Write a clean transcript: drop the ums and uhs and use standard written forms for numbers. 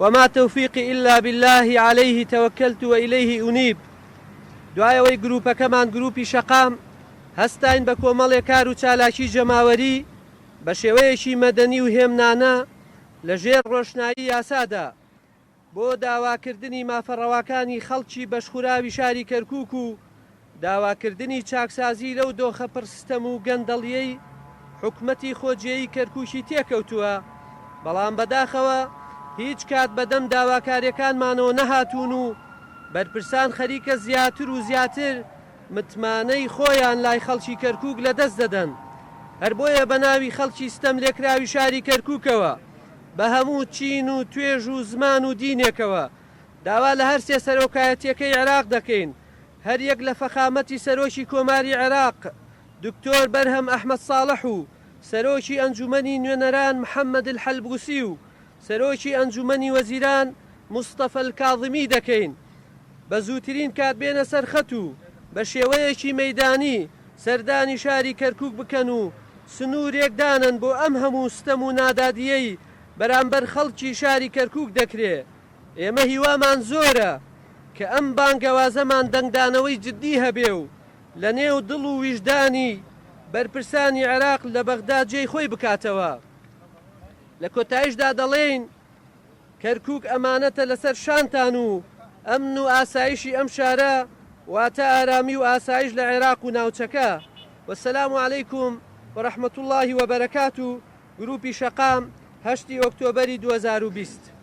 وما توفيقي إلا بالله عليه توكلت وإليه أنيب. دوایەوەی گروپەکەمان گروپی شەقام هەستاین بە کۆمەڵێ کار و چالاکی جەماوەری بە شێوەیەکی مەدەنی و هێمنانە لەژێر ڕۆشنایی یاسادا بۆ داواکردنی مافەڕەواکانی خەڵکی بەشخوراوی شاری کەرکووک و داواکردنی چاکسازی لەو دۆخە پڕسیستەم و گەندەڵیەی حکومەتی خۆجێیی کەرکووشی تێکەوتووە، بەڵام بەداخەوە هیچ کات بەدەم داواکاریەکانمانەوە نەهاتوون و بەرپرسان خەریکە زیاتر و زیاتر متمانەی خۆیان لای خەڵکی کەرکووک لەدەست دەدەن. هەر بۆیە بە ناوی خەڵکی ستەم لێکراوی شاری کەرکووکەوە بە هەموو چین و توێژ و زمان و دینێکەوە داوا لە هەر سێ سەرۆکایەتیەکەی عێراق دەکەین، هەر یەک لە فەخامەتی سەرۆکی کۆماری عێراق دکتۆر بەرهەم ئەحمەد ساڵح و سەرۆکی ئەنجومەنی نوێنەران محەممەد الحەلبوسی و سەرۆکی ئەنجومەنی وەزیران مستەفە الکاظمی دەکەین بە زووترین کات بێنە سەرخەت و بە شێوەیەکی مەیدانی سەردانی شاری کەرکووک بکەن و سنوورێکدانن بۆ ئەم هەموو ستەم و نادادیەی بەرامبەر خەڵکی شاری کەرکووک دەکرێ. ئێمە هیوامان زۆرە کە ئەم بانگەوازەمان دەنگدانەوەی جددی هەبێ و لە نێو دڵ و ویژدانی بەرپرسانی عێراق لە بەغداد جێی خۆی بکاتەوە. لە کۆتایشدا دەڵێن کەرکووک ئەمانەتە لەسەر شانتان و ئەمن و ئاسایشی ئەم شارە واتە ئارامی و ئاسایش لە عێراق و ناوچەکە. وەسەلام عەلەیکوم وەرەحمەتوڵڵاهی وەبەرەکات و گروپی شەقام 8 ئۆکتۆبەری 2020.